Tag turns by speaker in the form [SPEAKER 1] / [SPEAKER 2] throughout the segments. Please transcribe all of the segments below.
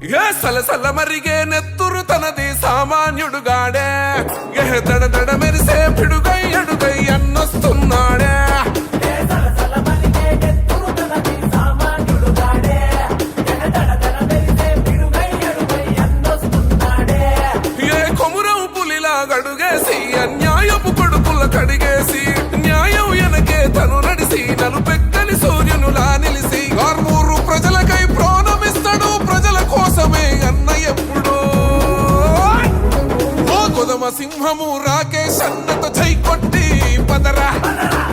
[SPEAKER 1] ఏ సలసల మరిగే నెత్తురు తనది సామాన్యుడుగాడే ఏ దడ దడ మెరిసే పిడుగై అడుగై అన్నొస్తున్నాడే ఏ కొమురం పులిలా గడుగేసి అన్యాయపు కొడుకుల కడిగేసి న్యాయం ఎనకే తను నడిసి నలుపెక్కని సూర్యునులా నిలిసి ఆర్మూరు ప్రజలకై ప్రాణమిస్తాడు ప్రజల కోసమే అన్న ఎప్పుడో ఓ కొదమ సింహము రాకేష్ అన్నతో జై కొట్టి పదరా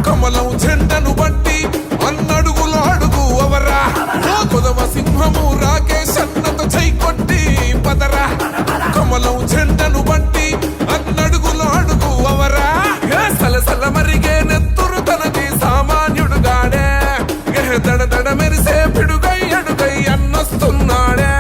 [SPEAKER 1] కమలం జెండను బట్టి అన్నడుగుల అడుగు అవరా ఓ కొదమ సింహము రాకేష్ అన్నతో జై కొట్టి పదరా కమలం జెండను బట్టి అన్నడుగుల అడుగు అవరా ఏ సలసల మరిగే నెత్తురు తనది సామాన్యుడుగాడే ఏ దడ దడ మెరిసే పిడుగై అడుగై అన్నొస్తున్నాడే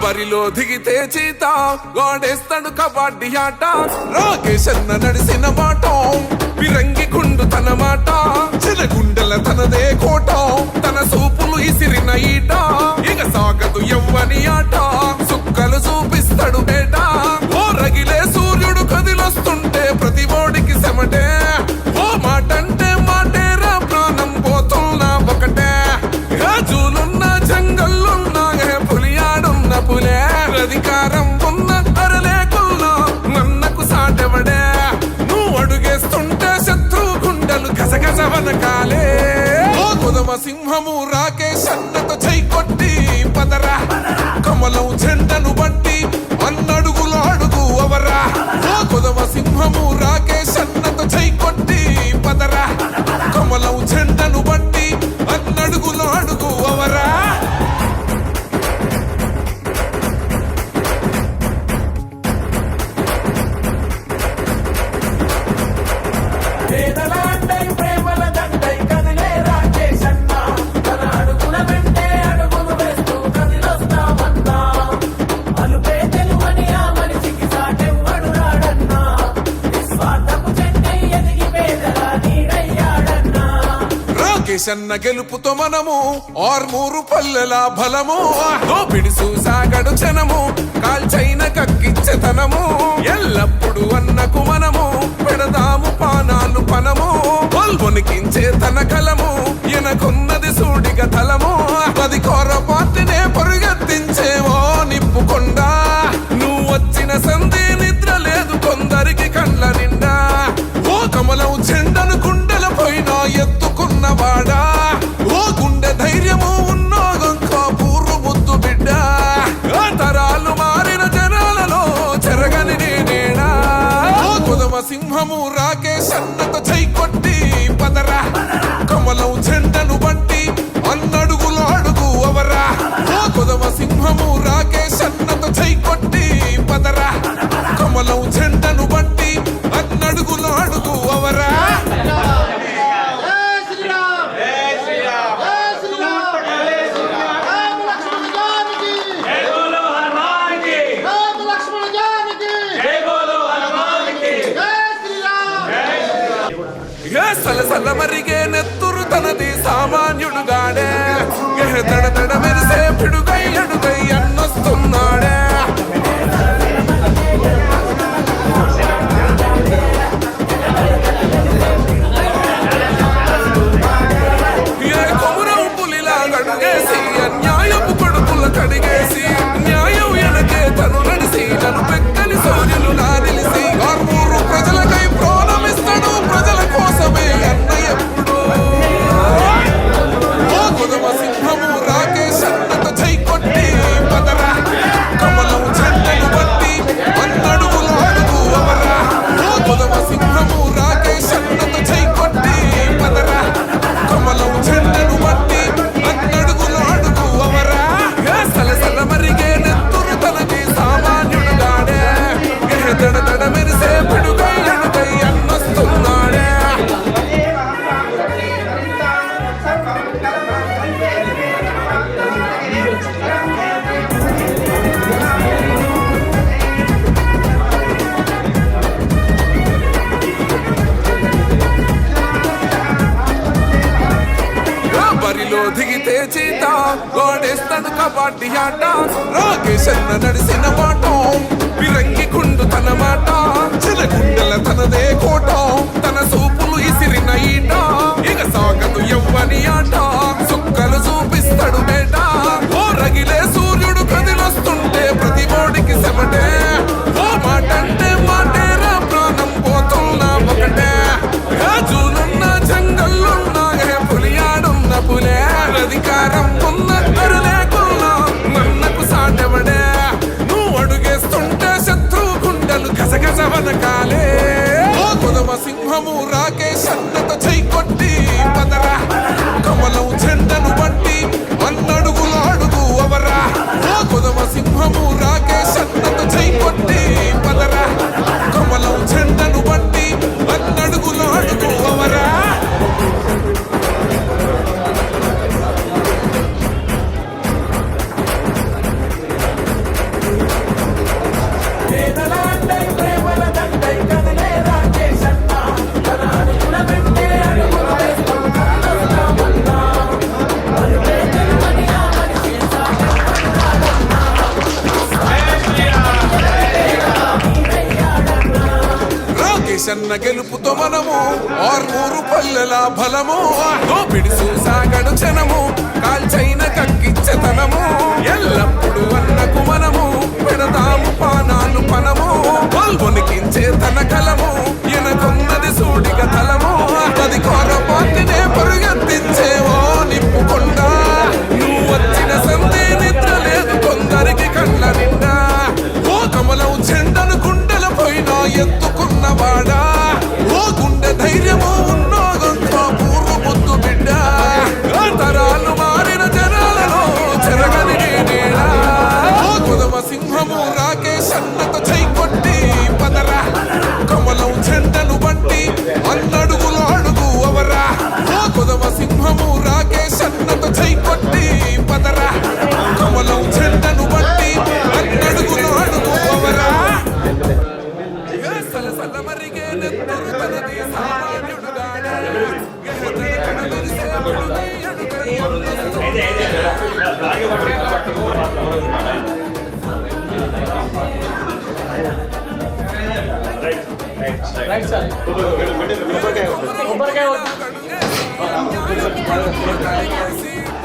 [SPEAKER 1] బరిలో దిగితే చీత గోడేస్తాడు కబడ్డీ ఆట రాకేష్ అన్న నడిసిన మాట పిరంగి గుండు తన మాట చిరగుండెల తనదే కోట తన సూపులు ఇసిరిన ఈట ఇక సాగదు ఎవ్వని ఆట సుక్కలు చూపిస్తాడు బేట ఓ రగిలే సూర్యుడు కదిలొస్తుంటే ప్రతి ఓడికి సెమటే ఓ మాటంటే మాటేరా ప్రాణం పోతున్నా ఒకటే జూలున్న జంగల్లున్న పులియాడున్న పులే అధికారం ఉన్న అరలేకుల్లో నన్నకు సాటెవడే నువ్వు అడుగేస్తుంటే శత్రు గుండెలు గసగస వనకాలే ఓ కొదమ సింహము రాకేష్ అన్నతో జై కొట్టి పదరా కమలం జెండను బట్టి అన్నడుగుల అడుగు అవరా ఓ కొదమ సింహము రాకేష్ అన్నతో జై కొట్టి పదరా కమలం జెండను బట్టి అన్నడుగుల అడుగు అవరా అన్న గెలుపుతో మనము ఆర్మూరు పల్లెల బలము దోపిడి చూసాగడు క్షణము కాల్చైన కక్కించెతనము ఎల్లప్పుడు అన్నకు మనము పెడదాము పానాలు పనము పొల్వొనికించే తన కలము ఎనకున్నది సూడిగ తలము పది కోర పార్టీనే పరుగెత్తించేవో నిప్పుకొండా నువ్వు వచ్చిన సంధి నిద్ర లేదు కొందరికి కండ్ల నిండా ఓ కమలం జెండను గుండెల పోయిన ఎత్తుకున్నవాడా ఓ గుండె ధైర్యము ఉన్నో గొంకో పూర్రు ముద్దు బిడ్డ తరాలు మారిన జనాలలో చెరగని నేనేనా ఓ కొదమ సింహము రాకేష్ అన్నతో జై కొట్టి పదరా కమలం జెండను బట్టి అన్నడుగుల అడుగు అవరా ఓ కొదమ సింహము రాకేష్ అన్నతో జై కొట్టి పదరా కమలం జెండను బట్టి అన్నడుగుల అడుగు అవరా సలసల మరిగే నెత్తురు తనది సామాన్యుడుగాడే ఏ దడ దడ మెరిసే పిడుగై అడుగై అన్నొస్తున్నాడే ఏ కొమురం పులిలా గడుగేసి అన్యాయపు కొడుకుల కడిగేసి న్యాయం ఎనకే తను నడిసి నలుపెక్కని సూర్యులులా నిలిసి ఆర్మూరు ప్రజలకై ప్రాణమిస్తాడు ప్రజల కోసమే అన్న ఎప్పుడో ఓ కొదమ సింహము రాకేష్ బరిలో దిగితే చీత గోడేస్తాడు కబడ్డీ ఆట రాకేష్ అన్న నడిసిన మాట పిరంగి గుండు తన మాట చిలగుండెల తనదే కోట తన సూపులు ఇసిరిన ఈట ఇక సాగదు ఎవ్వని ఆట సుక్కలు చూపిస్తాడు బేట ఓ రగిలే సూర్యుడు కదిలొస్తుంటే ప్రతి బోడికి సెమటే ఓ మాట అంటే మాటేరా ప్రాణం పోతున్నా ఒకటే జూలున్న జంగల్లున్నా పులియాడున్న పులే అధికారం ఉన్నద్దరు లేకున్నా నన్నకు సాటెవడే నువ్వు అడుగేస్తుంటే శత్రువు గుండెలు గసగస వనకాలే ఓ కొదవ సింహము రాకేష్ అన్నతో చై కొట్టి పదరా కమలం చెండను బట్టి అన్నడుగుల అడుగు అవరా ఓ కొదవ సింహము రాకేష్ అన్నతో చై కొట్టి పదరా కమలం చెండను బట్టి అన్నడుగుల అడుగు అవరా అన్న గెలుపుతో మనము ఆర్మూరు పల్లెల బలము పిడుసు సాగడు క్షణము కాల్చైన కక్కిచ్చతనము ఎల్లప్పుడు అన్నకు మనము పెడతాము పానాలు పనము వణికించే తన కలము ఎనకున్నది సూడిగ తలము అది కోరపాటినే పరుగెత్తించేవో నిప్పుకుండా నువ్వు వచ్చిన సందే నిద్ర లేదు కొందరికి కళ్ళ నిండా ఓ కమలం చెండను గుండెల పోయినా ఎత్తుకున్నవాడా ఓ గుండె ధైర్యము ఉన్నో గొంతో పూర్వ ముద్దు బిడ్డ తరాలు మారిన జనాలను చెరగని నేనేడా ఓ కొదవ సింహము రాకేష్ అన్నతో చై కొట్టి పదరా కమలం చెండను బట్టి అన్నడుగుల అడుగు అవరా ఓ కొదవ సింహము రాకేష్ అన్నతో చై కొట్టి పదరా కమలం చెండను బట్టి అన్నడుగుల అడుగు అవరా సలమరిగే నెత్తురు తనది సామాన్యుడుగానే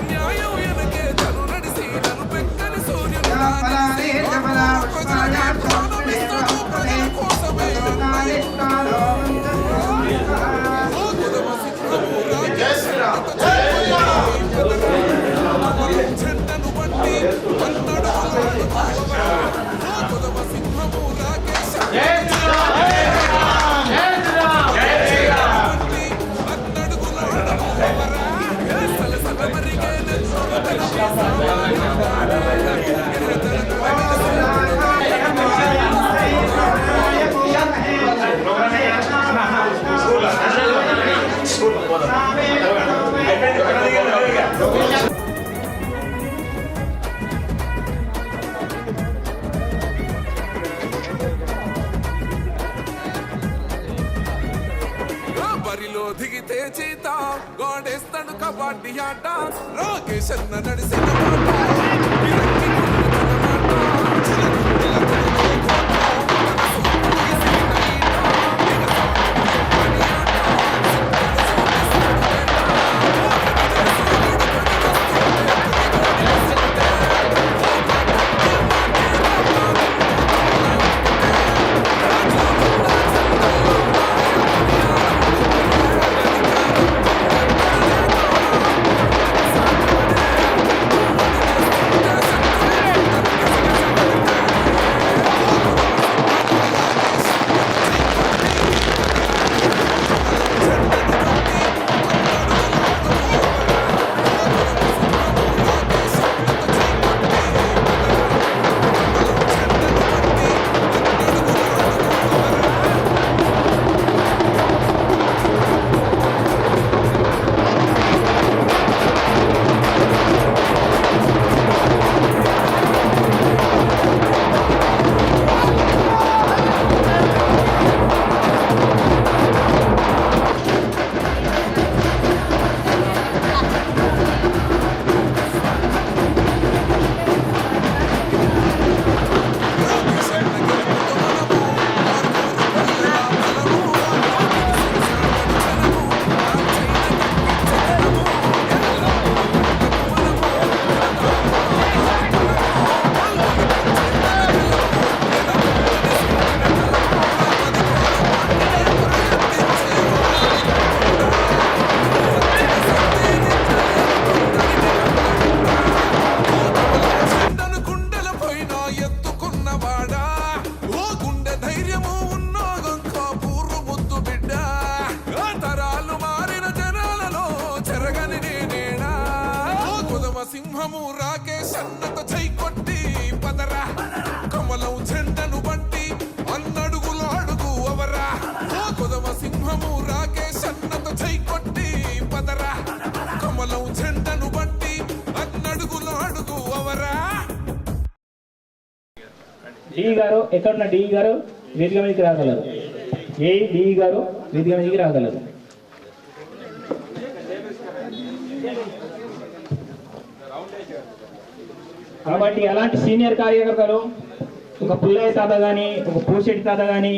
[SPEAKER 1] న్యాయం ఎనకే తను నడిసి తను పెక్కని సూర్యుడు చెండను బట్టి కొదవ సింహము రాకేష్ అన్నడుగుల సలమరిగే బరిలో దిగితే చీత గోడేస్తాడు కబడ్డీ ఆట రాకేష్ అన్న నడిసిన సింహము రాకేష్ అన్నతో జై కొట్టి పదరా కమలం జెండను బట్టి అన్నడుగులో అడుగు అవరా కొదవ సింహము రాకేష్ అన్నతో జై కొట్టి పదరా కమలం జెండను బట్టి అన్నడుగులో అడుగు అవరా.
[SPEAKER 2] డి గారు ఎక్కడున్న డి గారు వేదిక మీదకి రాగలరు. ఏ డి గారు వేదిక మీదకి రాగలరు. కాబట్టి అలాంటి సీనియర్ కార్యకర్తలు ఒక పుల్లయ్య తాత కానీ, ఒక పూసెట్టి తాత కానీ,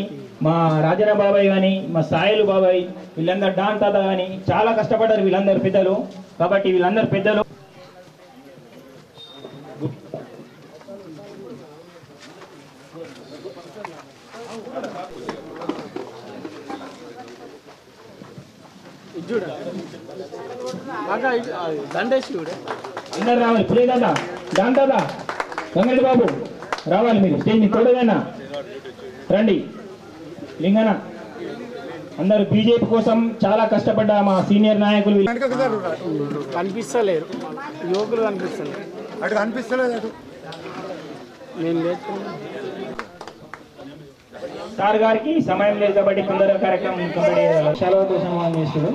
[SPEAKER 2] మా రాజన బాబాయ్ కానీ, మా సాయలు బాబాయ్, వీళ్ళందరూ డాన్ తాత కానీ చాలా కష్టపడ్డారు వీళ్ళందరూ పెద్దలు. కాబట్టి వీళ్ళందరూ పెద్దలు అందరు రావాలి. పులే దాదా, డాన్ దాదా, గంగరెడ్డి బాబు రావాలి. మీరు స్టేజ్ మీద తోడేనా రండి. లింగన అందరూ బీజేపీ కోసం చాలా కష్టపడ్డ మా సీనియర్ నాయకులు
[SPEAKER 3] కనిపిస్తలేరు, యువకులు కనిపిస్తలేరు.
[SPEAKER 4] అటు కనిపిస్తలేదు. అటు
[SPEAKER 3] నేను
[SPEAKER 2] సార్ గారికి సమయం లేదు కాబట్టి తొందరగా కార్యక్రమం కంప్లీట్ సెలవుతో సమానం చేస్తుడు.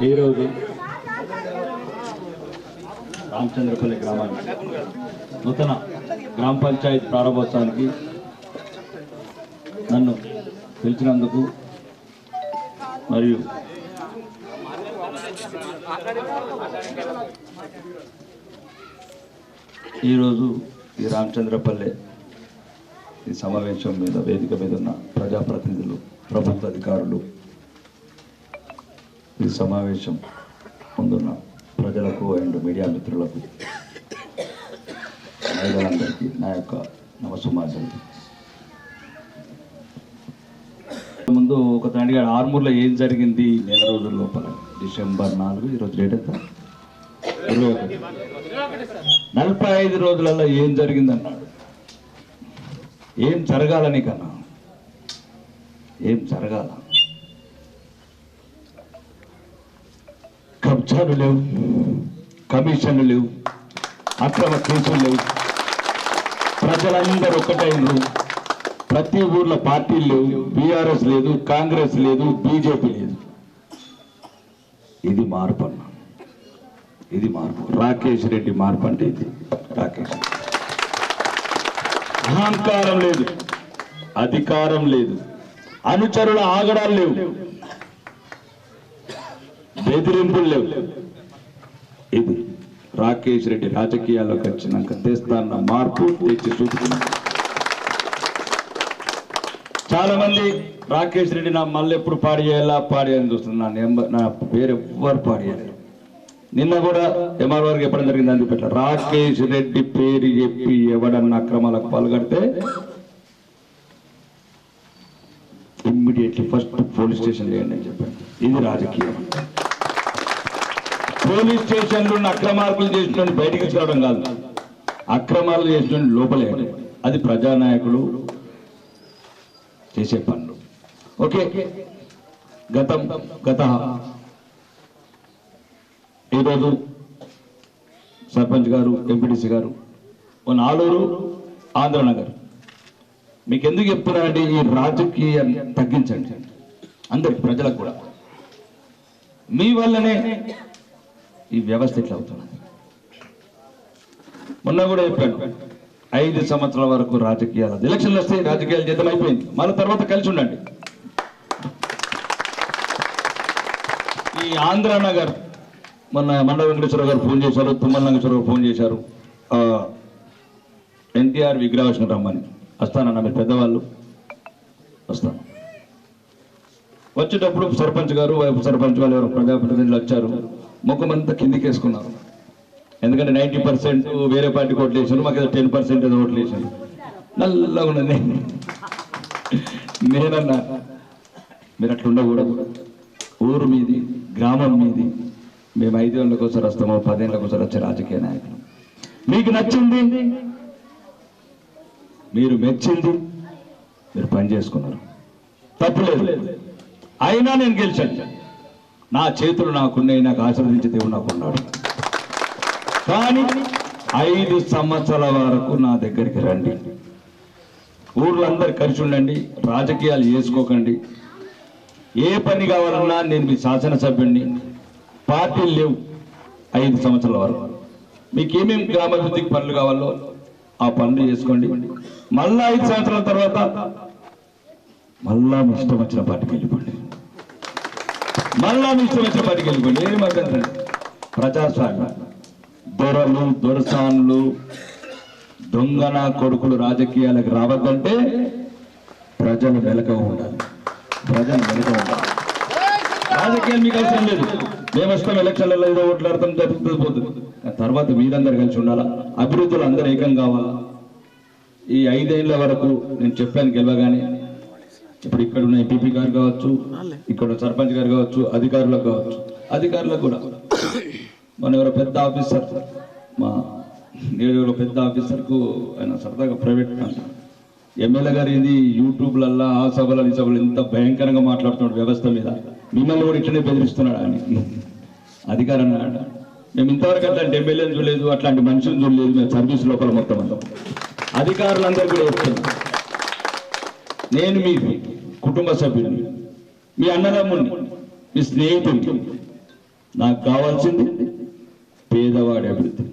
[SPEAKER 5] ఈరోజు రామచంద్రపల్లి గ్రామానికి నూతన గ్రామ పంచాయతీ ప్రారంభోత్సవానికి నన్ను పిలిచినందుకు మరియు ఈరోజు ఈ రామచంద్రపల్లి ఈ సమావేశం మీద వేదిక మీద ఉన్న ప్రజాప్రతినిధులు, ప్రభుత్వ అధికారులు, ఈ సమావేశం ముందున్న ప్రజలకు అండ్ మీడియా మిత్రులకు, మహిళలందరికీ నా యొక్క నమస్సుమాంజలి. ముందు ఒక తండ్రిగాడు ఆర్మూర్లో ఏం జరిగింది నెల రోజుల లోపల, డిసెంబర్ 4, ఈరోజు డేట్ ఎంత, 21, 45 రోజులలో ఏం జరిగిందన్నాడు. ఏం జరగాలని కన్నా ఏం జరగాల? కబ్జాలు లేవు, కమిషన్లు లేవు, అక్రమ కేసులు లేవు, ప్రజలందరూ ఒక్కటైనరు. ప్రతి ఊర్లో పార్టీలు లేవు, బీఆర్ఎస్ లేదు, కాంగ్రెస్ లేదు, బీజేపీ లేదు. ఇది మార్పు అన్న, ఇది మార్పు. రాకేష్ రెడ్డి మార్పు అంటే ఇది. రాకేష్ అహంకారం లేదు, అధికారం లేదు, అనుచరుల ఆగడాలు లేవు, బెదిరింపులు లేవు. ఇది రాకేష్ రెడ్డి రాజకీయాల్లోకి వచ్చినాక తెస్తాన్న మార్పు, తెచ్చి చూపుతున్నాను. చాలా మంది రాకేష్ రెడ్డి నా మళ్ళీ ఎప్పుడు పాడి చేయాలని చూస్తున్నాను. నా పేరు ఎవ్వరు పాడి చేయలేరు. నిన్న కూడా ఎంఆర్ వారికి ఎప్పడం జరిగింది అందుకు పెట్టారు. రాకేష్ రెడ్డి పేరు చెప్పి ఎవడన్నా అక్రమాలకు పాల్గొడితే ఇమ్మీడియట్లీ ఫస్ట్ పోలీస్ స్టేషన్ వేయండి అని చెప్పాను. ఇది రాజకీయం. పోలీస్ స్టేషన్లో ఉన్న అక్రమార్కులు చేసిన బయటికి రావడం కాదు, అక్రమాలు చేసిన లోపలే. అది ప్రజానాయకులు చేసే పనులు. ఓకే, గత ఈరోజు సర్పంచ్ గారు, ఎంపీటీసీ గారు, నాలూరు, ఆంధ్రనగర్, మీకు ఎందుకు చెప్తున్నారంటే ఈ రాజకీయాన్ని తగ్గించండి. అందరికి ప్రజలకు కూడా మీ వల్లనే ఈ వ్యవస్థ ఇట్లా అవుతున్నది. మొన్న కూడా చెప్పాను, 5 సంవత్సరాల వరకు రాజకీయాలు, ఎలక్షన్లు వస్తే రాజకీయాలు జీతం అయిపోయింది, మళ్ళీ తర్వాత కలిసి ఉండండి. ఈ ఆంధ్రనగర్ మొన్న మండ వెంకటేశ్వర గారు ఫోన్ చేశారు, తుమ్మల నాగేశ్వర గారు ఫోన్ చేశారు, ఎన్టీఆర్ విగ్రహావిష్కరణ రమ్మని. వస్తానన్న, మీరు పెద్దవాళ్ళు, వస్తాను. వచ్చేటప్పుడు సర్పంచ్ గారు, సర్పంచ్ వాళ్ళు, ఎవరు ప్రజాప్రతినిధులు వచ్చారు. ముఖమంతా కిందికి వేసుకున్నారు. ఎందుకంటే 90% వేరే పార్టీ ఓట్లు వేసారు, మాకు 10% ఏదో ఓట్లు వేసారు. నల్లగా ఉన్నది. నేనన్నా మీరు అట్లా ఉండకూడదు. ఊరు మీది, గ్రామం మీది. మేము 5 ఏళ్ళకి ఒకసారి వస్తామో 10 ఏళ్ళకి ఒకసారి వచ్చే రాజకీయ నాయకులు. మీకు నచ్చింది, మీరు మెచ్చింది, మీరు పని చేసుకున్నారు, తప్పులేదు. అయినా నేను గెలిచాను. నా చేతులు నాకున్నాయి, నాకు ఆశీర్వదించే దేవుడు నాకున్నాడు. కానీ 5 సంవత్సరాల వరకు నా దగ్గరికి రండి, ఊర్లో అందరు కలిసి ఉండండి, రాజకీయాలు చేసుకోకండి. ఏ పని కావాలన్నా నేను మీ శాసనసభ్యుడిని. పార్టీలు లేవు 5 సంవత్సరాల వరకు. మీకు ఏమేమి గ్రామాభివృద్ధికి పనులు కావాలో ఆ పనులు చేసుకోండి. మళ్ళా 5 సంవత్సరాల తర్వాత మళ్ళా మీ ఇష్టం వచ్చిన పార్టీకి వెళ్ళిపోండి, మళ్ళా మీ ఇష్టం వచ్చిన పార్టీకి వెళ్ళిపోండి. ఏమంటే ప్రజాస్వామ్యం. దొరలు, దొరసాన్లు, దొంగన కొడుకులు రాజకీయాలకు రావద్దంటే ప్రజలు మెలకువ ఉండాలి, ప్రజలు మెలకువ ఉండాలి. రాజకీయాలు మీకు అవసరం లేదు, మేము వస్తాం ఎలక్షన్లలో ఏదో ఓట్లాడతాం, జరుగుతుంది పోతుంది. తర్వాత మీరందరూ కలిసి ఉండాలా, అభివృద్ధులు అందరూ ఏకం కావాలా. ఈ 5 ఏళ్ల వరకు నేను చెప్పాను గెలవగానే, ఇప్పుడు ఇక్కడ ఉన్న ఎంపీపీ గారు కావచ్చు, ఇక్కడ సర్పంచ్ గారు కావచ్చు, అధికారులకు కావచ్చు, అధికారులకు కూడా మన ఎవరో పెద్ద ఆఫీసర్, మా నేడు పెద్ద ఆఫీసర్కు ఆయన సరదాగా ప్రైవేట్ ఎమ్మెల్యే గారు ఇది యూట్యూబ్లల్లా ఆ సభలు ఈ సభలు ఎంత భయంకరంగా మాట్లాడుతున్నాడు వ్యవస్థ మీద, మిమ్మల్ని కూడా ఇట్లనే బెదిరిస్తున్నాడు అని అధికారం అన్నాడు. మేము ఇంతవరకు అట్లాంటి ఎమ్మెల్యేలు చూడలేదు, అట్లాంటి మనుషులు చూడలేదు. మేము సర్వీస్ లోపల మొత్తం అంతా అధికారులందరూ కూడా చెప్తున్నాం, నేను మీ కుటుంబ సభ్యుని, మీ అన్నదమ్ముని, మీ స్నేహితుడిని. నాకు కావాల్సింది పేదవాడి అభివృద్ధి,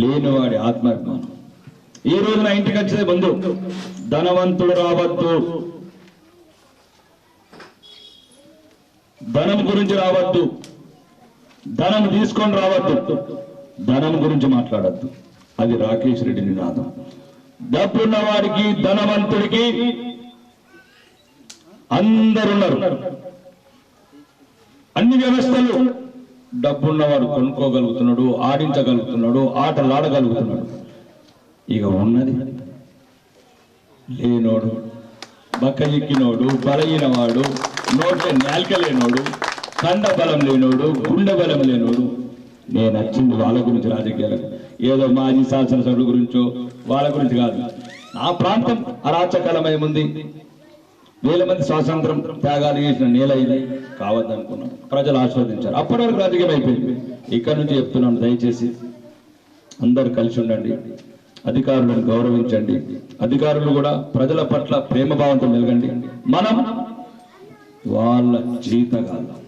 [SPEAKER 5] లేనివాడి ఆత్మాభిమానం. ఈ రోజు నా ఇంటికి వచ్చే బంధు ధనవంతుడు రావద్దు, ధనం గురించి రావద్దు, ధనం తీసుకొని రావద్దు, ధనం గురించి మాట్లాడద్దు. అది రాకేష్ రెడ్డి నినాదం. డబ్బున్న వాడికి, ధనవంతుడికి అందరున్నారు. అన్ని వ్యవస్థలు డబ్బున్నవాడు కొనుక్కోగలుగుతున్నాడు, ఆడించగలుగుతున్నాడు, ఆటలాడగలుగుతున్నాడు. ఇక ఉన్నది లేనోడు, బక్కజిక్కినోడు, బలహీనవాడు, నోట్ల నాల్క లేనోడు, కండ బలం లేనోడు, గుండె బలం లేనోడు. నేను వచ్చింది వాళ్ళ గురించి రాజకీయాలకు, ఏదో మాజీ శాసనసభ్యుల గురించో వాళ్ళ గురించి కాదు. నా ప్రాంతం అరాచకాలమయముంది, వేల మంది స్వాతంత్రం త్యాగాలు చేసిన నేల ఇది, కావద్దనుకున్నాం. ప్రజలు ఆస్వాదించారు. అప్పటి వరకు రాజకీయం అయిపోయింది. ఇక్కడ నుంచి చెప్తున్నాను, దయచేసి అందరూ కలిసి ఉండండి, అధికారులను గౌరవించండి, అధికారులు కూడా ప్రజల పట్ల ప్రేమభావంతో మెలగండి. మనం వాళ్ళ జీతగాళ్ళం,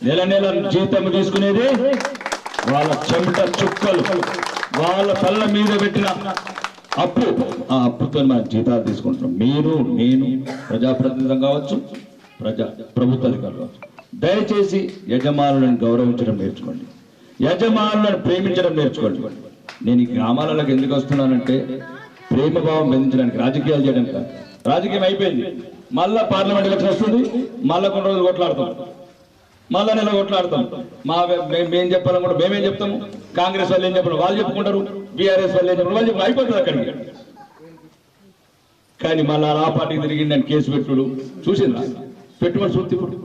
[SPEAKER 5] నెల నెల జీతం తీసుకునేది వాళ్ళ చెమట చుక్కలు, వాళ్ళ పళ్ళ మీద పెట్టిన అప్పు, ఆ అప్పుతో మనం జీతాలు తీసుకుంటున్నాం. మీరు, నేను ప్రజాప్రతినిధులు కావచ్చు, ప్రభుత్వ అధికారులు కావచ్చు. దయచేసి యజమానులను గౌరవించడం నేర్చుకోండి, యజమానులను ప్రేమించడం నేర్చుకోండి. నేను ఈ గ్రామాలకు ఎందుకు వస్తున్నానంటే ప్రేమభావం పెంచడానికి, రాజకీయాలు చేయడం కాదు. రాజకీయం అయిపోయింది, మళ్ళా పార్లమెంట్ ఎలక్షన్ వస్తుంది, మళ్ళా కొన్ని రోజులు కొట్లాడతాం, మళ్ళా నెల కొట్లాడతాం. మేం చెప్పాలని కూడా మేమేం చెప్తాము, కాంగ్రెస్ వాళ్ళు ఏం చెప్పారు వాళ్ళు చెప్పుకుంటారు, బీఆర్ఎస్ వాళ్ళు ఏం చెప్పారు వాళ్ళు చెప్పారు, అయిపోతుంది అక్కడికి. కానీ మళ్ళా ఆ పార్టీకి తిరిగి నేను కేసు పెట్టుడు చూసిందా? పెట్టుబడి చూస్తే ఇప్పుడు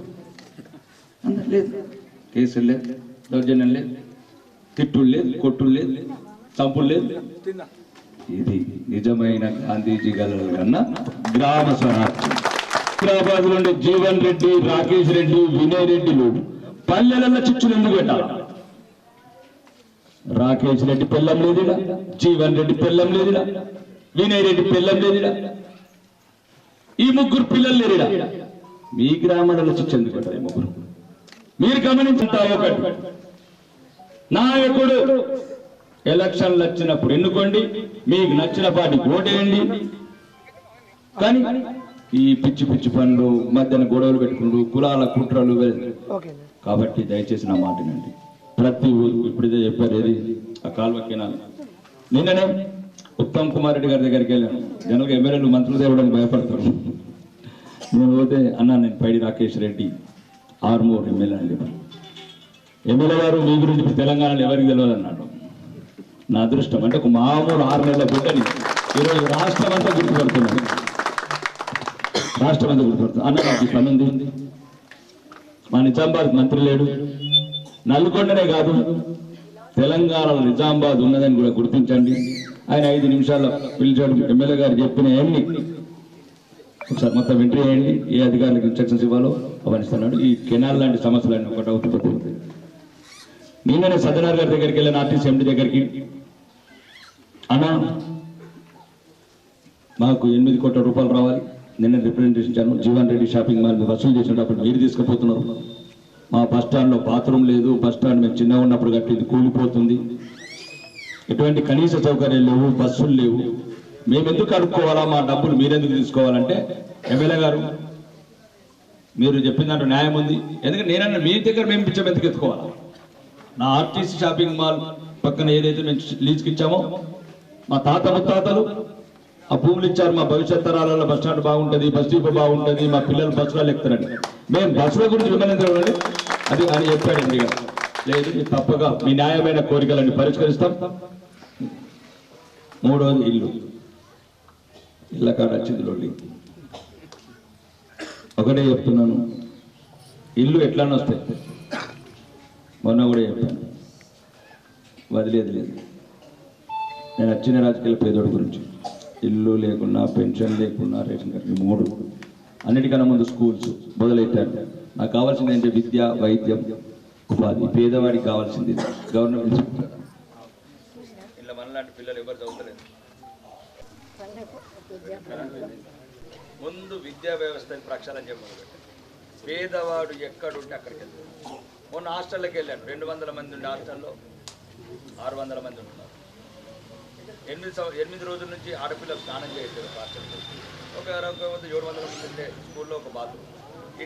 [SPEAKER 5] లేదు, కేసులు లేదు, దౌర్జన్యం లేదు, తిట్టులు లేదు, కొట్టులు లేదు, చంపులు లేదు. ఇది నిజమైన గాంధీజీ గల కన్నా గ్రామ స్వరాజ్యం. హైదరాబాద్ నుండి జీవన్ రెడ్డి, రాకేష్ రెడ్డి, వినయ్ రెడ్డిలు పల్లెలలో చిచ్చులు ఎందుకు పెట్టాలి? రాకేష్ రెడ్డి పెళ్ళం లేదుడా, జీవన్ రెడ్డి పెళ్ళం లేదుడా, వినయ్ రెడ్డి పెళ్ళం లేదుడా, ఈ ముగ్గురు పిల్లలు లేరుడా. మీ గ్రామాలలో చిచ్చు ఎందుకు పెట్టాలి? ముగ్గురు మీరు గమనించుంటా. ఒకటి, నాయకుడు ఎలక్షన్లు వచ్చినప్పుడు ఎన్నుకోండి, మీకు నచ్చిన పార్టీకి ఓటేయండి. కానీ ఈ పిచ్చి పిచ్చి పనులు, మధ్యన గొడవలు పెట్టుకుంటూ కులాల కుట్రలు. కాబట్టి దయచేసి నా మాటనండి. ప్రతి ఊరు ఇప్పుడు ఇదే చెప్పారు, ఏది ఆ కాల్వ కెనాల్. నిన్ననే ఉత్తమ్ కుమార్ రెడ్డి గారి దగ్గరికి వెళ్ళాను. జనరల్గా ఎమ్మెల్యేలు మంత్రులు తేవడానికి భయపడతారు. నేను పోతే అన్నా నేను పైడి రాకేష్ రెడ్డి ఆర్మూర్ ఎమ్మెల్యే అని చెప్పాను. ఎమ్మెల్యే గారు మీ గురించి తెలంగాణలో ఎవరికి తెలియదు అన్నాడు. నా అదృష్టం అంటే ఒక మామూలు 6 నెలల బిడ్డని ఈరోజు రాష్ట్రం అంతా గుర్తుపడుతున్నాను, రాష్ట్రం అంతా గుర్తుపడుతుంది. అన్న నాకు ఈ పని ఉంది, మా నిజామాబాద్ మంత్రి లేడు, నల్గొండనే కాదు తెలంగాణలో నిజామాబాద్ ఉన్నదని కూడా గుర్తించండి. ఆయన 5 నిమిషాల్లో పిలిచాడు. ఎమ్మెల్యే గారు చెప్పిన అన్ని ఒకసారి మొత్తం ఎంట్రీ చేయండి, ఏ అధికారులకు ఇన్స్ట్రక్షన్స్ ఇవ్వాలో అవనిస్తున్నాడు. ఈ కెనాల్ లాంటి సమస్యలన్నీ ఒకటి అవుతుంది. నిన్ననే సజ్జనార్ గారి దగ్గరికి వెళ్ళిన ఆర్టీసీ ఎండి దగ్గరికి, అన్నా మాకు 8 కోట్ల రూపాయలు రావాలి, నిన్న రిప్రజెంటేషన్ ఇచ్చాను. జీవన్ రెడ్డి షాపింగ్ మాల్ వసూలు చేసినప్పుడు మీరు తీసుకుపోతున్నారు. మా బస్ స్టాండ్లో బాత్రూమ్ లేదు, బస్ స్టాండ్ మేము చిన్నగా ఉన్నప్పుడు కట్టింది కూలిపోతుంది, ఎటువంటి కనీస సౌకర్యాలు లేవు, బస్సులు లేవు, మేము ఎందుకు అడుక్కోవాలా, మా డబ్బులు మీరెందుకు తీసుకోవాలంటే, ఎమ్మెల్యే గారు మీరు చెప్పిన దాంట్లో న్యాయం ఉంది, ఎందుకంటే నేనన్నా మీ దగ్గర మేము పిచ్చం ఎందుకు ఎత్తుకోవాలా, నా ఆర్టీసీ షాపింగ్ మాల్ పక్కన ఏదైతే మేము లీజ్కి ఇచ్చామో మా తాత ముత్తాతలు ఆ భూములు ఇచ్చారు, మా భవిష్యత్ తరాలలో బస్ స్టాండ్ బాగుంటుంది, బస్ డిపో బాగుంటుంది, మా పిల్లలు బస్సులో ఎక్కుతారండి, మేము బస్సుల గురించి విమర్శించండి అది అని చెప్పాడండి. లేదు తప్పగా మీ న్యాయమైన కోరికలన్నీ పరిష్కరిస్తాం. మూడోది ఇళ్ళ కాడ వచ్చింది. ఒకటే చెప్తున్నాను, ఇల్లు ఎట్లానే వస్తాయి, మొన్న కూడా చెప్పాను, వదిలేదు లేదు. నేను వచ్చిన రాజకీయ పేదోడి గురించి, ఇల్లు లేకున్నా, పెన్షన్ లేకున్నా, రేషన్ కార్డు, 3 అన్నిటికన్నా ముందు స్కూల్స్ మొదలెట్టారు. నాకు కావాల్సింది ఏంటంటే విద్య, వైద్యం, ఉపాధి. పేదవాడికి కావాల్సింది గవర్నమెంట్ స్కూల్. ఇలా మనలాంటి పిల్లలు ఎవరు చదువుతలేదు. ముందు విద్యా వ్యవస్థని ప్రక్షాళన చేయమని, పేదవాడు ఎక్కడుంటే అక్కడికి వెళ్తాడు. మొన్న హాస్టల్లోకి వెళ్ళాను, 200 మంది ఉండే హాస్టల్లో 600 మంది ఉంటున్నారు. 8 రోజుల నుంచి ఆడపిల్లలు స్నానం చేయట్లేదు హాస్టల్లో. ఒక 700 మంది ఉంటే స్కూల్లో ఒక బాత్రూమ్.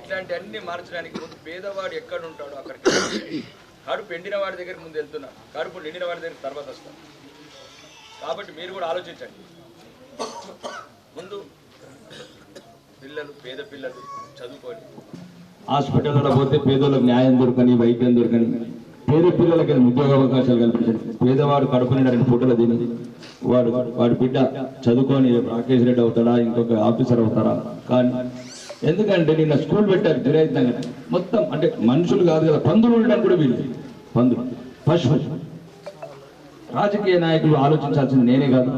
[SPEAKER 5] ఇట్లాంటి అన్ని మార్చడానికి ముందు పేదవాడు ఎక్కడ ఉంటాడో అక్కడికి, కడుపు ఎండిన వాడి దగ్గర ముందు వెళ్తున్నాడు, కడుపు నిండిన వాడి దగ్గర తర్వాత వస్తాడు. కాబట్టి మీరు కూడా ఆలోచించండి. ముందు పిల్లలు, పేద పిల్లలు చదువుకొని హాస్పిటల్లో పోతే పేదోళ్ళకి న్యాయం దొరకని, వైద్యం దొరకని, పేద పిల్లలకి ఉద్యోగ అవకాశాలు కల్పించండి. పేదవాడు కడుపు నిండా 2 పూటలు తిని వాడి బిడ్డ చదువుకొని రాకేష్ రెడ్డి అవుతాడా, ఇంకొక ఆఫీసర్ అవుతారా. కానీ ఎందుకంటే నిన్న స్కూల్ పెట్టారు జిరాయితంగా, మొత్తం అంటే మనుషులు కాదు కదా, పందులు ఉండడానికి కూడా వీళ్ళు, పందులు, పశువులు. రాజకీయ నాయకులు ఆలోచించాల్సింది నేనే కాదు,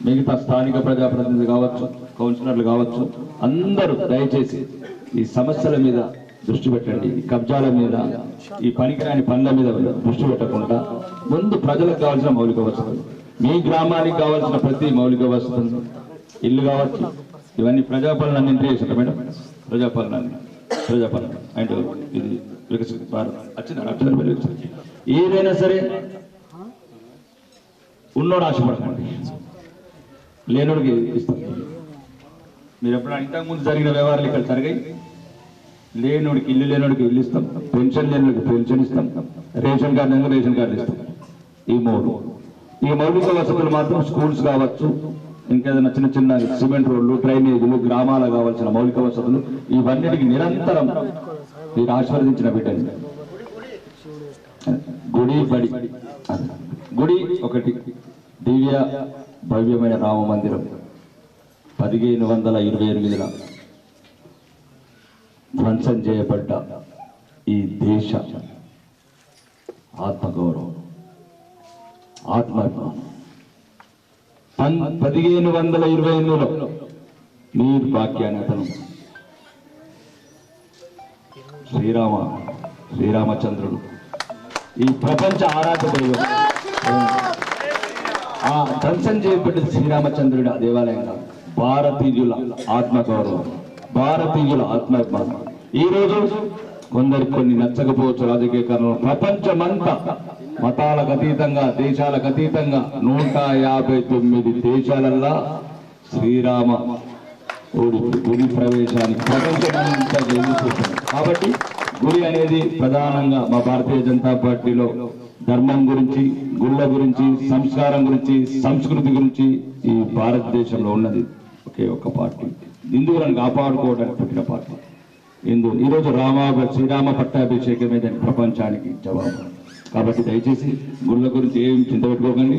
[SPEAKER 5] మిగతా స్థానిక ప్రజాప్రతినిధులు కావచ్చు, కౌన్సిలర్లు కావచ్చు, అందరూ దయచేసి ఈ సమస్యల మీద దృష్టి పెట్టండి. ఈ కబ్జాల మీద, ఈ పనికిరాని పనుల మీద దృష్టి పెట్టకుండా ముందు ప్రజలకు కావాల్సిన మౌలిక వసతులు, మీ గ్రామానికి కావాల్సిన ప్రతి మౌలిక వసతులు, ఇల్లు కావచ్చు, ఇవన్నీ ప్రజాపాలన ఎంట్రీ చేశారు మేడం. ప్రజాపాలన అండ్ ఇది వికసిత భారత్ వచ్చింది. ఏదైనా సరే ఉన్నోడు ఆశపడకండి, లేనోడికి ఇస్తాం. మీరు ఎప్పుడైనా ఇంతకుముందు జరిగిన వ్యవహారాలు ఇక్కడ జరిగాయి. లేనోడికి ఇల్లు, లేనోడికి ఇల్లు ఇస్తాం, పెన్షన్ లేనోడికి పెన్షన్ ఇస్తాం, రేషన్ కార్డు రేషన్ కార్డు ఇస్తాం. ఈ మౌలిక వసతులు మాత్రం స్కూల్స్ కావచ్చు, ఇంకేదైనా చిన్న చిన్న సిమెంట్ రోడ్లు, డ్రైనేజీలు, గ్రామాలకు కావాల్సిన మౌలిక వసతులు, ఇవన్నిటికి నిరంతరం మీరు ఆశీర్వదించిన బిడ్డని. గుడి ఒకటి, దివ్య భవ్యమైన రామ మందిరం 1528లో ధ్వంసం చేయబడ్డ ఈ దేశ ఆత్మగౌరవం, ఆత్మాభిమానం 1528లో నీరు వాక్యాన్ని అతను శ్రీరామచంద్రుడు, ఈ ప్రపంచ ఆరాధన దైవం, ఆ ధ్వంసం చేయబడ్డ శ్రీరామచంద్రుడి దేవాలయంగా భారతీయుల ఆత్మగౌరవం, భారతీయుల ఆత్మాభిమానం. ఈ రోజు కొందరికి కొన్ని నచ్చకపోవచ్చు రాజకీయ కారణం, ప్రపంచమంతా మతాలకు అతీతంగా, దేశాలకు అతీతంగా 159 దేశాలల్లా శ్రీరామ గుడి ప్రవేశానికి ప్రపంచమంతా ఎదుర్కొంటుంది. కాబట్టి గుడి అనేది ప్రధానంగా మా భారతీయ జనతా పార్టీలో ధర్మం గురించి, గుళ్ళ గురించి, సంస్కారం గురించి, సంస్కృతి గురించి ఈ భారతదేశంలో ఉన్నది ఒకే ఒక్క పార్టీ, హిందువులను కాపాడుకోవడానికి పుట్టిన పార్టీ హిందూ. ఈరోజు శ్రీరామ పట్టాభిషేకమే దాని ప్రపంచానికి జవాబు. కాబట్టి దయచేసి గుళ్ళ గురించి ఏం చింత పెట్టుకోకండి.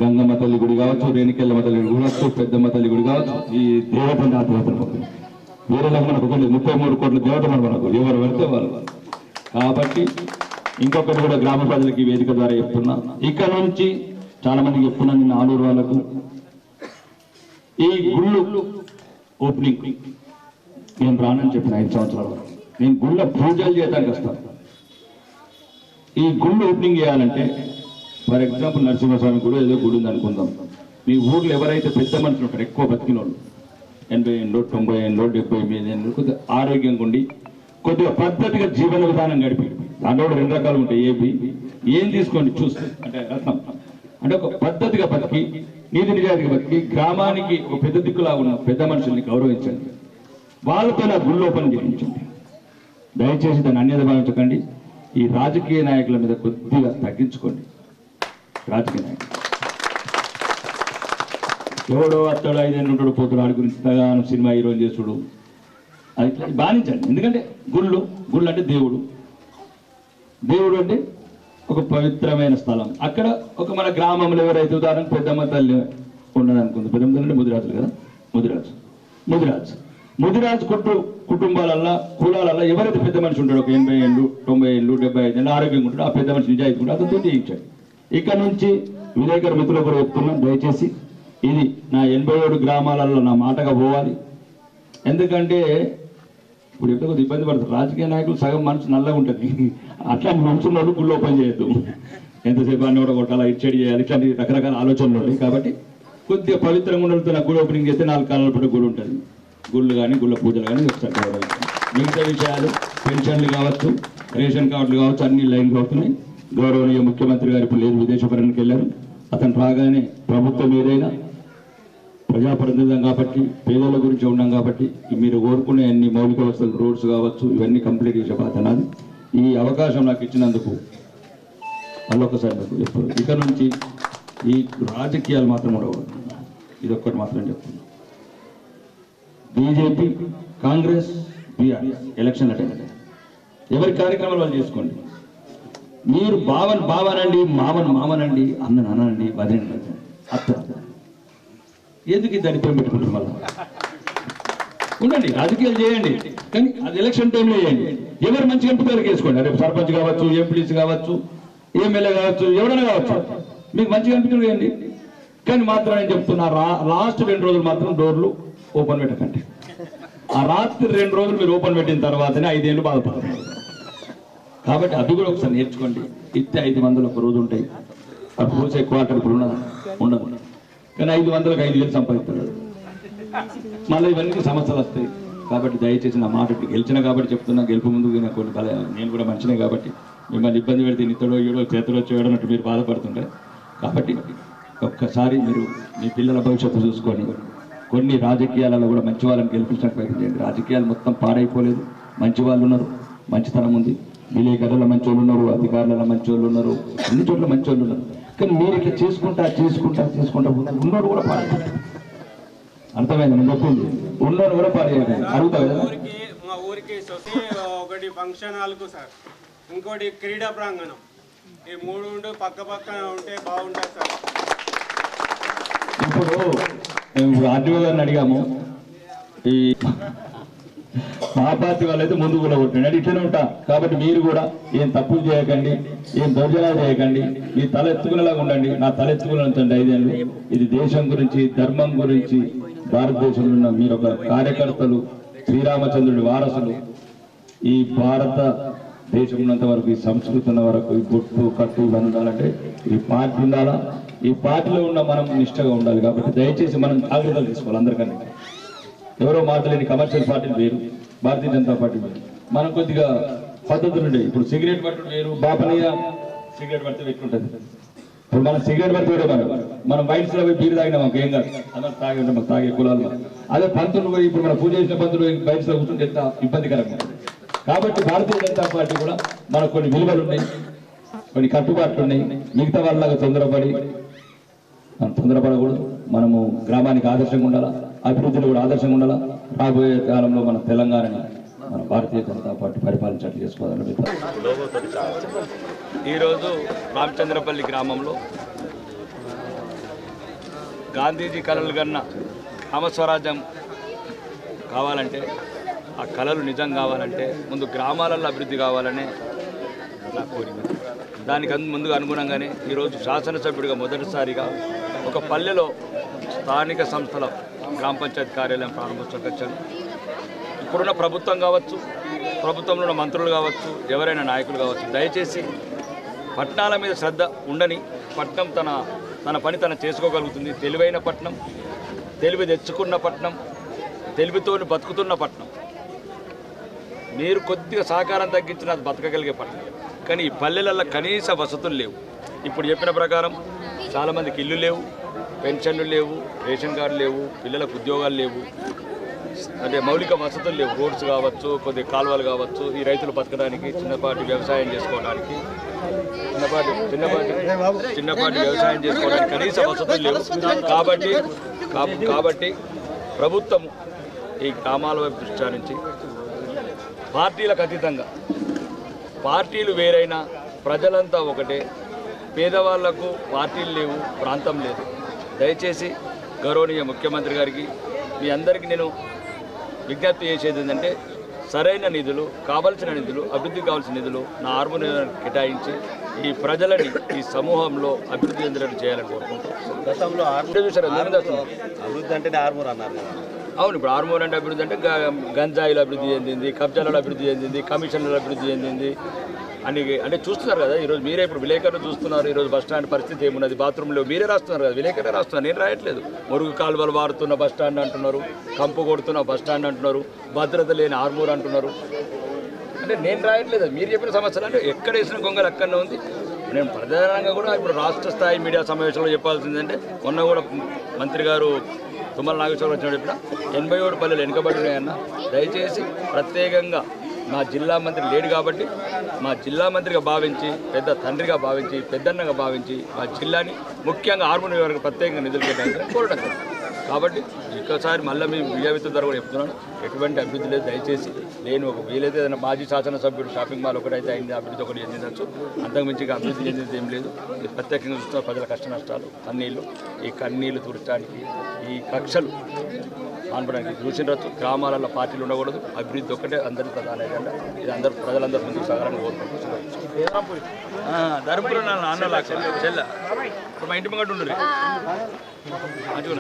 [SPEAKER 5] గంగమ్మ తల్లి గుడి కావచ్చు, రేణికెళ్ళమ్మ తల్లి గుడి కావచ్చు, పెద్దమ్మ తల్లి గుడి కావచ్చు, ఈ దేవతలు ఆ దేవతలు వేరే మనకు 33 కోట్ల దేవతలు మనకు ఎవరు వెళ్తే వాళ్ళు. కాబట్టి ఇంకొకటి కూడా గ్రామ ప్రజలకి వేదిక ద్వారా చెప్తున్నా, ఇక్కడ నుంచి చాలా మందికి చెప్తున్నా, నిన్న ఆలూరు వాళ్ళకు ఈ గుళ్ళు ఓపెనింగ్ నేను రానని చెప్పిన 5 సంవత్సరాలు. నేను గుళ్ళ పూజలు చేయడానికి వస్తాను. ఈ గుళ్ళు ఓపెనింగ్ చేయాలంటే ఫర్ ఎగ్జాంపుల్ నరసింహస్వామి గుడి ఏదో గుడి ఉంది అనుకుందాం. మీ ఊర్లో ఎవరైతే పెద్ద మనుషులు ఉంటారు, ఎక్కువ బతికిన వాళ్ళు, 80 ఏళ్ళు 90 ఏళ్ళు 78 ఏళ్ళు, కొద్దిగా ఆరోగ్యంగా ఉండి కొద్దిగా పద్ధతిగా జీవన విధానం గడిపి, దాంట్లో 2 రకాలు ఉంటాయి. ఏం తీసుకోండి చూస్తే అంటే రత్నం అంటే ఒక పద్ధతిగా బతికి నీతి నిజాయితీగా బతికి గ్రామానికి ఒక పెద్ద దిక్కులా ఉన్న పెద్ద మనుషుల్ని గౌరవించండి. వాళ్ళతో నా గుళ్ళు ఓపెన్ చేయించండి. దయచేసి దాన్ని అన్యత భావించకండి. ఈ రాజకీయ నాయకుల మీద కొద్దిగా తగ్గించుకోండి. రాజకీయ నాయకులు ఎవడో అత్తడు 5 ఏళ్ళు ఉంటాడు పోతాడు, ఆడి గురించి తగాను సినిమా హీరోయిన్ చేసుడు, అది బాధించండి. ఎందుకంటే గుళ్ళు అంటే దేవుడు అంటే ఒక పవిత్రమైన స్థలం. అక్కడ ఒక మన గ్రామంలో ఎవరైతే ఉదాహరణకు పెద్దమ్మ తల్లి ఉన్నదనుకుంది, పెద్దమ్మ తల్లి అంటే ముదిరాజులు కదా, ముదిరాజు కుటుంబాలల్లో కులాలల్లో ఎవరైతే పెద్ద మనిషి ఉంటాడో, ఒక 80 ఏళ్ళు 90 ఏళ్ళు 75 ఏళ్ళు ఆరోగ్యంగా ఉంటాడో, ఆ పెద్ద మనిషి నిజాయితీ కూడా అతనితో చేయించాడు. ఇక్కడ నుంచి విలేకరు మిత్రులు కూడా చెప్తున్నాం, దయచేసి ఇది నా 87 గ్రామాలలో నా మాటగా పోవాలి. ఎందుకంటే ఇప్పుడు ఎప్పుడో కొద్దిగా ఇబ్బంది పడుతుంది. రాజకీయ నాయకులు సగం మనసు నల్లగా ఉంటుంది. అట్లా మనుషుల వాళ్ళు గుళ్ళు ఓపెన్ చేయొద్దు. ఎంతసేపు అన్నీ కూడా కొట్టాలా, ఇచ్చేడి చేయాలి, ఇట్లాంటి రకరకాల ఆలోచనలు ఉంటాయి. కాబట్టి కొద్దిగా పవిత్రంగా ఉండడంతో గుడి ఓపెనింగ్ చేస్తే 4 కాలాల పాటు గుడి ఉంటుంది. గుళ్ళు కానీ గుళ్ళ పూజలు కానీ ఒకసారి గౌరవించాలి. మిగతా విషయాలు పెన్షన్లు కావచ్చు, రేషన్ కార్డులు కావచ్చు, అన్ని లైన్లు అవుతున్నాయి. గౌరవనీయ ముఖ్యమంత్రి గారు ఇప్పుడు లేదు, విదేశ పర్యటనకి వెళ్ళారు. అతను రాగానే ప్రభుత్వం ఏదైనా ప్రజాప్రతినిధం కాబట్టి పేదల గురించి ఉన్నాం కాబట్టి మీరు కోరుకునే అన్ని మౌలిక వసతులు, రోడ్స్ కావచ్చు, ఇవన్నీ కంప్లీట్ చేసే బాధ్యత నాది. ఈ అవకాశం నాకు ఇచ్చినందుకు మళ్ళొకసారి నాకు చెప్తారు. ఇక నుంచి ఈ రాజకీయాలు మాత్రం ఉండవు. ఇదొక్కటి మాత్రం చెప్తున్నాను. BJP, Congress, BRS election attend ఎవరి కార్యక్రమాలు వాళ్ళు చేసుకోండి. మీరు బావనండి, మామనండి, అన్ననండి, వదినండి, అత్త ఎందుకు ఇది దాన్ని పెట్టుకుంటారు? మళ్ళీ ఉండండి, రాజకీయాలు చేయండి, కానీ అది ఎలక్షన్ టైంలో చేయండి. ఎవరు మంచిగా ఎంపికలు వేసుకోండి. రేపు సర్పంచ్ కావచ్చు, ఎంపీటీసీ కావచ్చు, ఎమ్మెల్యే కావచ్చు, ఎవరైనా కావచ్చు, మీకు మంచిగా ఎంపికలు చేయండి. కానీ మాత్రం నేను చెప్తున్నా, లాస్ట్ 2 రోజులు మాత్రం డోర్లు ఓపెన్ పెట్టకండి. ఆ రాత్రి 2 రోజులు మీరు ఓపెన్ పెట్టిన తర్వాతనే 5 ఏళ్ళు బాధపడతారు. కాబట్టి అది కూడా ఒకసారి నేర్చుకోండి. ఇస్తే 500 ఒక రోజు ఉంటాయి. అప్పుడు పోసే క్వార్టర్ ఇప్పుడు ఉండదు. కానీ 500కి 5,000 సంపాదిస్తారు. మళ్ళీ ఇవన్నీ సమస్యలు వస్తాయి. కాబట్టి దయచేసి నా మాట గెలిచిన కాబట్టి చెప్తున్నా, గెలుపు ముందు కొన్ని నేను కూడా మంచినే కాబట్టి మిమ్మల్ని ఇబ్బంది పెడితే నిత్తడో ఏడో చేతిలో చేయడన్నట్టు మీరు బాధపడుతుంటారు. కాబట్టి ఒక్కసారి మీరు మీ పిల్లల భవిష్యత్తు చూసుకొని కొన్ని రాజకీయాలలో కూడా మంచి వాళ్ళని గెలిపించడానికి ప్రయత్నం చేయండి. రాజకీయాలు మొత్తం పాడైపోలేదు, మంచి వాళ్ళు ఉన్నారు, మంచితనం ఉంది. విలేకరుల మంచి వాళ్ళు ఉన్నారు, అధికారుల మంచి వాళ్ళు ఉన్నారు, అన్ని చోట్ల మంచి వాళ్ళు ఉన్నారు. కానీ మీరు ఇట్లా చేసుకుంటా ఉన్నోడు కూడా పాడైపోయింది. అర్థమైంది నేను చెప్పింది? ఉన్నోడు కూడా పాడైపోయింది. అడుగుతా కదా,
[SPEAKER 4] మా ఊరికి ఒకటి ఫంక్షన్ హాల్కు సార్, ఇంకోటి క్రీడా ప్రాంగణం, ఈ 3 పక్క ఉంటే బాగుంటుంది సార్.
[SPEAKER 5] ఇప్పుడు మేము ఆర్టీఓ గారిని అడిగాము, ఈ మా పార్టీ వాళ్ళైతే ముందు కూడా కొట్టండి, ఇట్లనే ఉంటా. కాబట్టి మీరు కూడా ఏం తప్పులు చేయకండి, ఏం దౌర్జన్యాలు చేయకండి, మీ తల ఎత్తుకునేలాగా ఉండండి. నా తల ఎత్తుకునే ఉంచండి 5 ఏళ్ళు. ఇది దేశం గురించి, ధర్మం గురించి, భారతదేశంలో ఉన్న మీరు ఒక కార్యకర్తలు, శ్రీరామచంద్రుడి వారసులు. ఈ భారత దేశం ఉన్నంత వరకు, ఈ సంస్కృతి ఉన్న వరకు, ఈ బొట్టు కట్టు ఇవన్నీ ఉండాలంటే ఈ పార్టీ ఉండాలా. ఈ పార్టీలో ఉన్న మనం నిష్టగా ఉండాలి. కాబట్టి దయచేసి మనం జాగ్రత్తలు తీసుకోవాలి. అందరికన్నా ఎవరో మాటలేని కమర్షియల్ పార్టీలు వేరు, భారతీయ జనతా పార్టీ వేరు. మనం కొద్దిగా పద్ధతులు ఉండేవి. ఇప్పుడు సిగరెట్ పట్టుడు వేరు, బాపనీయ సిగరెట్ పడితే ఎట్లుంటుంది. ఇప్పుడు మనం సిగరెట్ పడితే కూడా మనం వైట్స్ లో పోయి బీరు తాగినా మాకు ఏం కాదు, అందరూ తాగే ఉంటాం, మాకు తాగే కులాలు. అదే పంతులు పోయి ఇప్పుడు మనం పూజ చేసిన పంతులు వైట్స్ లో కూర్చుంటే ఎంత ఇబ్బందికరంగా ఉంటుంది. కాబట్టి భారతీయ జనతా పార్టీ కూడా మనకు కొన్ని విలువలు ఉన్నాయి, కొన్ని కట్టుబాట్లు ఉన్నాయి. మిగతా వాళ్ళలాగా మనం తొందరపడకూడదు. మనము గ్రామానికి ఆదర్శంగా ఉండాలా, అభివృద్ధిలో కూడా ఆదర్శంగా ఉండాలా. రాబోయే కాలంలో మన తెలంగాణని మన భారతీయ జనతా పార్టీ పరిపాలించట్లు చేసుకోవాలని.
[SPEAKER 6] ఈరోజు రామచంద్రపల్లి గ్రామంలో గాంధీజీ కలలు కన్నా గ్రామస్వరాజ్యం కావాలంటే, ఆ కళలు నిజం కావాలంటే ముందు గ్రామాలలో అభివృద్ధి కావాలనే నా కోరిక. దానికి ముందుగా అనుగుణంగానే ఈరోజు శాసనసభ్యుడిగా మొదటిసారిగా ఒక పల్లెలో స్థానిక సంస్థల గ్రామ పంచాయతీ కార్యాలయం ప్రారంభోత్సవం వచ్చాను. ఇప్పుడున్న ప్రభుత్వం కావచ్చు, ప్రభుత్వంలో ఉన్న మంత్రులు కావచ్చు, ఎవరైనా నాయకులు కావచ్చు, దయచేసి పట్టణాల మీద శ్రద్ధ ఉండని. పట్టణం తన పని తను చేసుకోగలుగుతుంది. తెలివైన పట్టణం, తెలివి తెచ్చుకున్న పట్టణం, తెలివితోని బతుకుతున్న పట్టణం. మీరు కొద్దిగా సహకారం తగ్గించిన అది బతకగలిగే పట్టణం. కానీ ఈ పల్లెలలో కనీస వసతులు లేవు. ఇప్పుడు చెప్పిన ప్రకారం చాలామందికి ఇల్లు లేవు, పెన్షన్లు లేవు, రేషన్ కార్డు లేవు, పిల్లలకు ఉద్యోగాలు లేవు, అంటే మౌలిక వసతులు లేవు. రోడ్స్ కావచ్చు, కొద్ది కాలువలు కావచ్చు, ఈ రైతులు బతకడానికి, చిన్నపాటి వ్యవసాయం చేసుకోవడానికి, చిన్నపాటి వ్యవసాయం చేసుకోవడానికి కనీస వసతులు లేవు. కాబట్టి ప్రభుత్వం ఈ గ్రామాల వైపు దృష్టి సారించి పార్టీలకు అతీతంగా, పార్టీలు వేరైనా ప్రజలంతా ఒకటే, పేదవాళ్లకు పార్టీలు లేవు, ప్రాంతం లేదు. దయచేసి గౌరవనీయ ముఖ్యమంత్రి గారికి, మీ అందరికీ నేను విజ్ఞప్తి చేసేది ఏంటంటే, సరైన నిధులు, కావాల్సిన నిధులు, అభివృద్ధికి కావాల్సిన నిధులు నా ఆర్మూర్ కేటాయించి ఈ ప్రజలని ఈ సమూహంలో అభివృద్ధి చెందినట్టు చేయాలని కోరుకుంటున్నాను.
[SPEAKER 7] గతంలో అభివృద్ధి అంటేనే ఆర్మూర్ అన్నారు.
[SPEAKER 6] అవును, ఇప్పుడు ఆర్మూర్ అంటే అభివృద్ధి అంటే గంజాయిలో అభివృద్ధి చెందింది, కబ్జాలలో అభివృద్ధి చెందింది, కమిషన్లలో అభివృద్ధి చెందింది అని అంటే చూస్తున్నారు కదా. ఈరోజు మీరే ఇప్పుడు విలేకరులు చూస్తున్నారు. ఈరోజు బస్ స్టాండ్ పరిస్థితి ఏమున్నది, బాత్రూంలో మీరే రాస్తున్నారు కదా, విలేకరే రాస్తున్నారు, నేను రాయట్లేదు. మురుగు కాలువలు వారుతున్న బస్ స్టాండ్ అంటున్నారు, కంపు కొడుతున్న బస్ స్టాండ్ అంటున్నారు, భద్రత లేని ఆర్మూర్ అంటున్నారు. అంటే నేను రాయట్లేదు, మీరు చెప్పిన సమస్యలు. అంటే ఎక్కడ వేసిన గొంగలు అక్కడనే ఉంది. నేను ప్రధానంగా కూడా ఇప్పుడు రాష్ట్ర స్థాయి మీడియా సమావేశంలో చెప్పాల్సిందంటే, మొన్న కూడా మంత్రి గారు తుమ్మల నాగేశ్వరరావు వచ్చిన చెప్పిన 87 పల్లెలు వెనుకబడినాయన్న. దయచేసి ప్రత్యేకంగా మా జిల్లా మంత్రి లేడు కాబట్టి, మా జిల్లా మంత్రిగా భావించి, పెద్ద తండ్రిగా భావించి, పెద్దన్నగా భావించి మా జిల్లాని ముఖ్యంగా ఆర్మూర్ నియోజకవర్గం ప్రత్యేకంగా నిధులు కేటాయించాలని కోరడం. కాబట్టి ఇంకోసారి మళ్ళీ మీ విజయవిత్తుల ద్వారా చెప్తున్నాను, ఎటువంటి అభివృద్ధి లేదు. దయచేసి నేను ఒక వీలైతే ఏదైనా మాజీ శాసనసభ్యుడు షాపింగ్ మాల్ ఒకటైతే అయింది, అభివృద్ధి ఒకటి చెందించవచ్చు, అంతకుమించి అభివృద్ధి చెందింది ఏం లేదు. ఇది ప్రత్యేకంగా చూస్తున్న ప్రజల కష్ట నష్టాలు, కన్నీళ్ళు, ఈ కన్నీళ్లు తుడచడానికి, ఈ కక్షలు మానపడానికి చూసినచ్చు. గ్రామాలలో పార్టీలు ఉండకూడదు, అభివృద్ధి ఒక్కటే అందరి ప్రధాన ఎజెండా. ఇది అందరూ ప్రజలందరూ ముందుకు సాగాలని కోరుకుంటున్నారు. ధర్మపురం అన్నలా చెల్ల ఇప్పుడు మా ఇంటి ముంగట ఉండరు మంచిగా